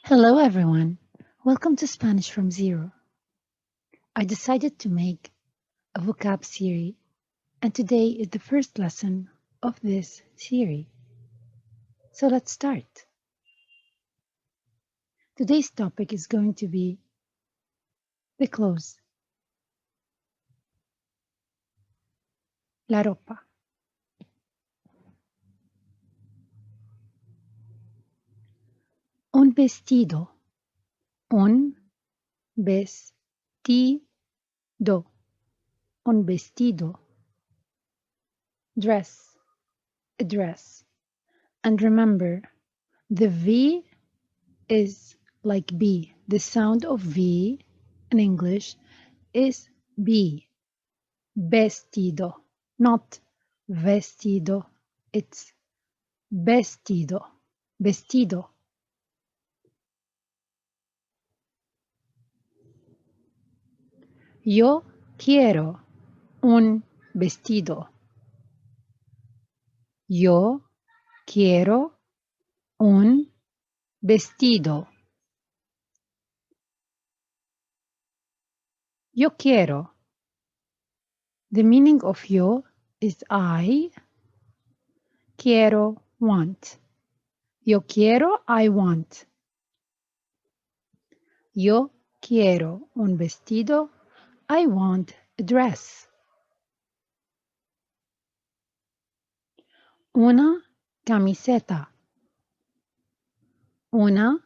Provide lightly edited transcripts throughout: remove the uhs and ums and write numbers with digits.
Hello everyone, welcome to Spanish from Zero. I decided to make a vocab series and today is the first lesson of this series. So let's start. Today's topic is going to be the clothes. La ropa. Un vestido. Un vestido. Un vestido. Dress. A dress. And remember, the V is like B. The sound of V in English is B. Vestido, not vestido. It's vestido. Vestido. Yo quiero un vestido. Yo quiero un vestido. Yo quiero. The meaning of yo is I. Quiero, want. Yo quiero, I want. Yo quiero un vestido. I want a dress. Una camiseta. Una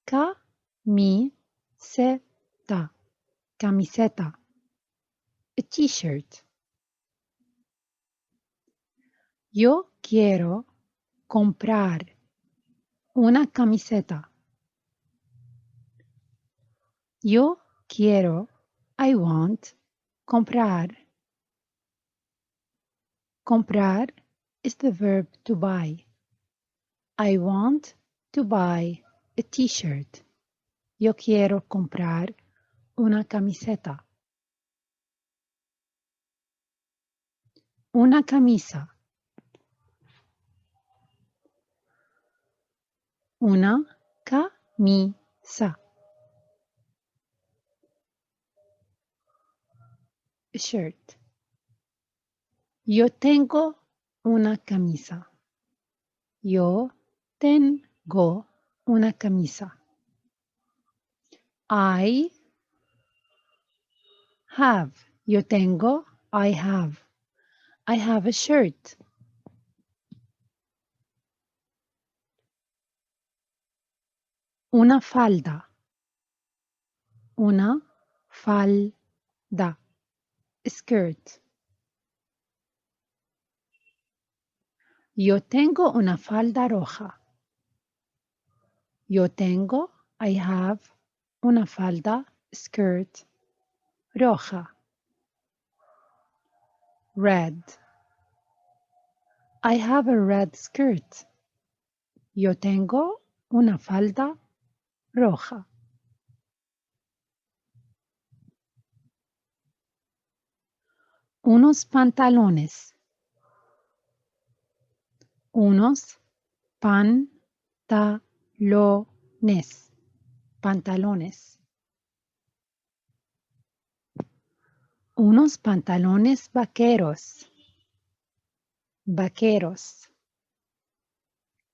camiseta. Camiseta. A t-shirt. Yo quiero comprar una camiseta. Yo quiero, I want, comprar. Comprar is the verb to buy. I want to buy a t-shirt. Yo quiero comprar una camiseta. Una camisa. Una camisa. A shirt. Yo tengo una camisa. Yo tengo una camisa. I have. Yo tengo, I have. I have a shirt. Una falda. Una falda. A skirt. Yo tengo una falda roja. Yo tengo, I have, una falda, skirt, roja. Red. I have a red skirt. Yo tengo una falda roja. Unos pantalones. Unos pantalones. Pantalones. Unos pantalones vaqueros. Vaqueros.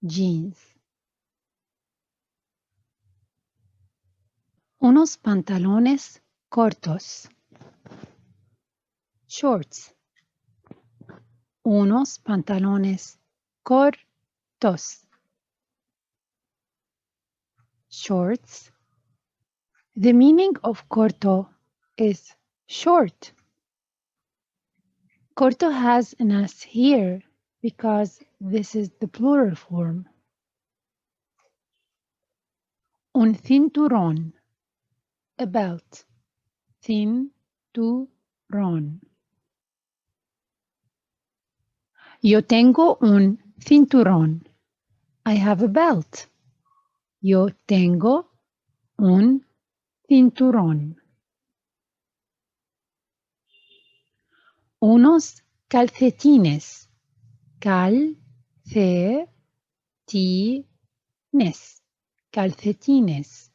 Jeans. Unos pantalones cortos. Shorts. Unos pantalones cortos. Shorts. The meaning of corto is short. Corto has an S here because this is the plural form. Un cinturón. A belt. Cinturón. Yo tengo un cinturón. I have a belt. Yo tengo un cinturón. Unos calcetines. Calcetines. calcetines,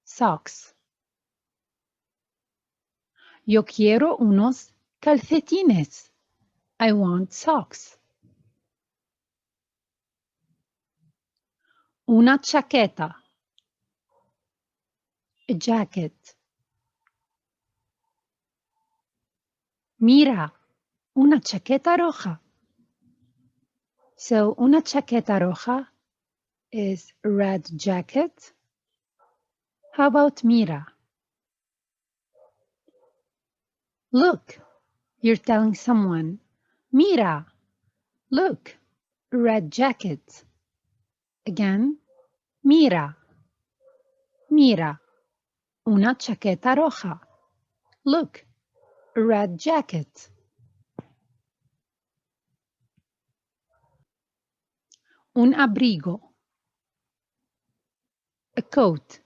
socks. Yo quiero unos calcetines. I want socks. Una chaqueta, a jacket. Mira, una chaqueta roja. So, una chaqueta roja is a red jacket. How about mira? Look, you're telling someone, mira, look, a red jacket. Again, mira, mira, una chaqueta roja. Look, a red jacket. Un abrigo, a coat.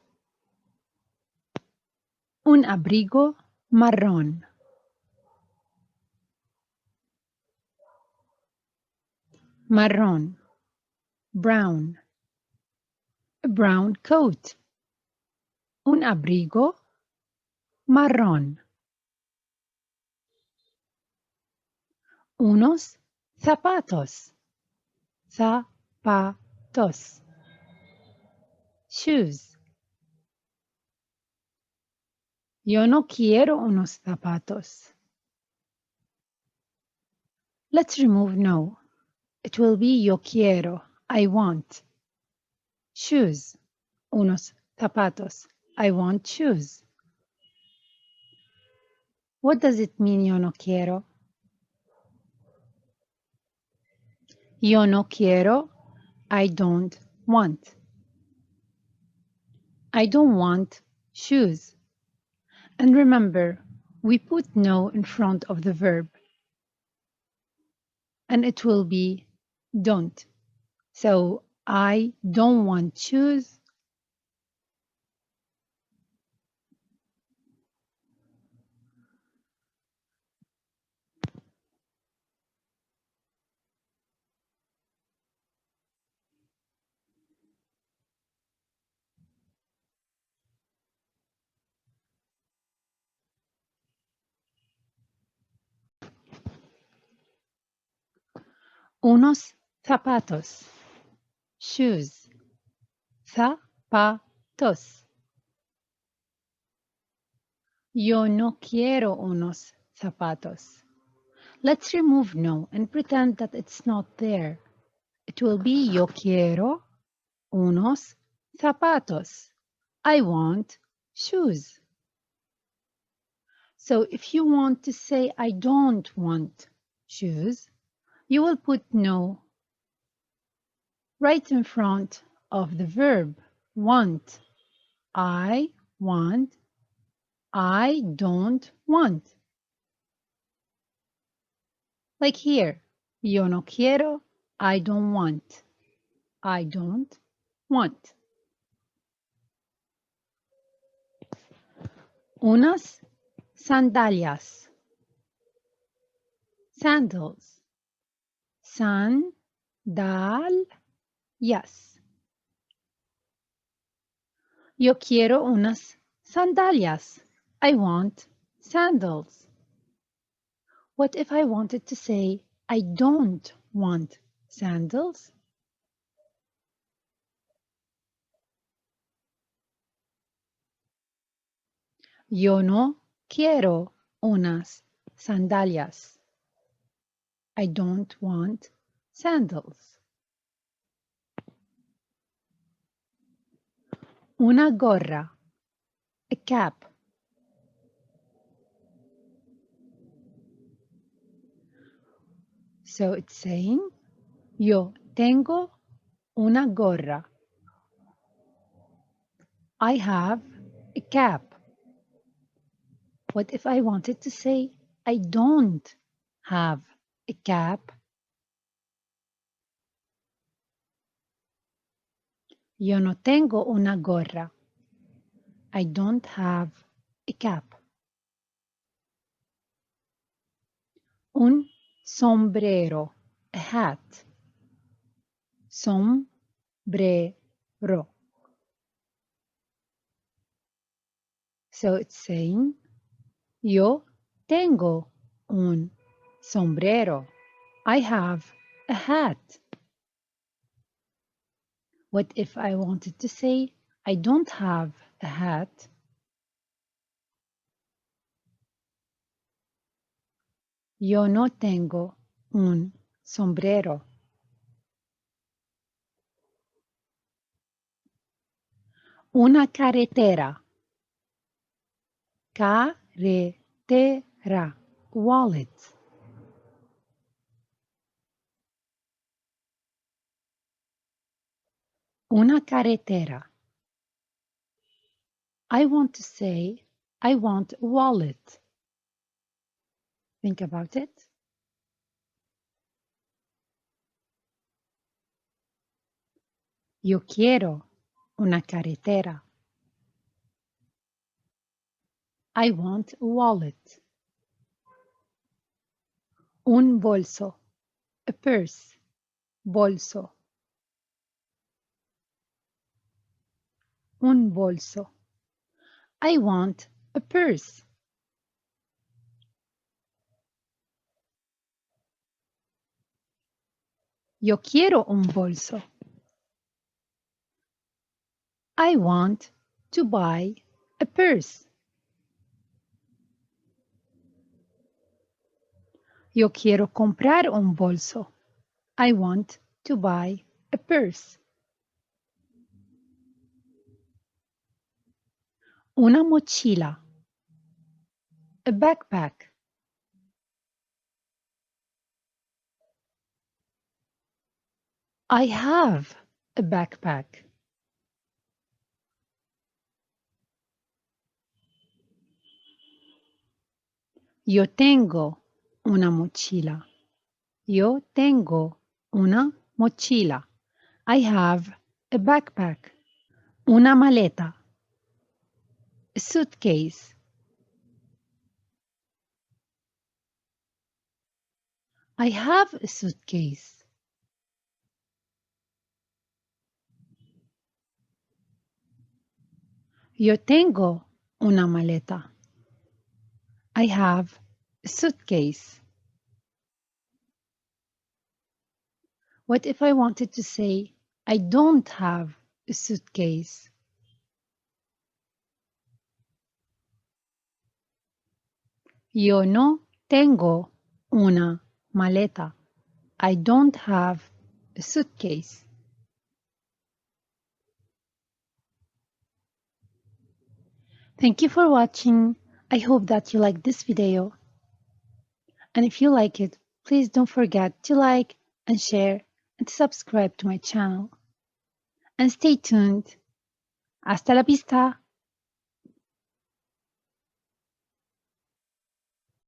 Un abrigo marrón. Marrón, brown. A brown coat. Un abrigo marrón. Unos zapatos. Zapatos. Shoes. Yo no quiero unos zapatos. Let's remove no. It will be yo quiero, I want. Shoes. Unos zapatos. I want shoes. What does it mean yo no quiero? Yo no quiero, I don't want. I don't want shoes. And remember, we put no in front of the verb. And it will be don't. So, I don't want shoes. Unos zapatos. Shoes. Zapatos. Yo no quiero unos zapatos. Let's remove no and pretend that it's not there. It will be yo quiero unos zapatos. I want shoes. So if you want to say I don't want shoes, you will put no right in front of the verb want. I want. I don't want. Like here, yo no quiero, I don't want. I don't want. Unas sandalias. Sandals. Sandalias. Yo quiero unas sandalias. I want sandals. What if I wanted to say I don't want sandals? Yo no quiero unas sandalias. I don't want sandals. Una gorra, a cap. So it's saying, yo tengo una gorra. I have a cap. What if I wanted to say I don't have a cap? Yo no tengo una gorra. I don't have a cap. Un sombrero, a hat. Sombrero. So it's saying, yo tengo un sombrero. I have a hat. What if I wanted to say, I don't have a hat? Yo no tengo un sombrero. Una caretera. Caretera. Wallet. Una caretera. I want to say, I want a wallet. Think about it. Yo quiero una caretera. I want a wallet. Un bolso. A purse. Bolso. Un bolso. I want a purse. Yo quiero un bolso. I want to buy a purse. Yo quiero comprar un bolso. I want to buy a purse. Una mochila. A backpack. I have a backpack. Yo tengo una mochila. Yo tengo una mochila. I have a backpack. Una maleta. A suitcase. I have a suitcase. Yo tengo una maleta. I have a suitcase. What if I wanted to say, I don't have a suitcase? Yo no tengo una maleta. I don't have a suitcase. Thank you for watching. I hope that you liked this video. And if you like it, please don't forget to like and share and to subscribe to my channel. And stay tuned. Hasta la vista!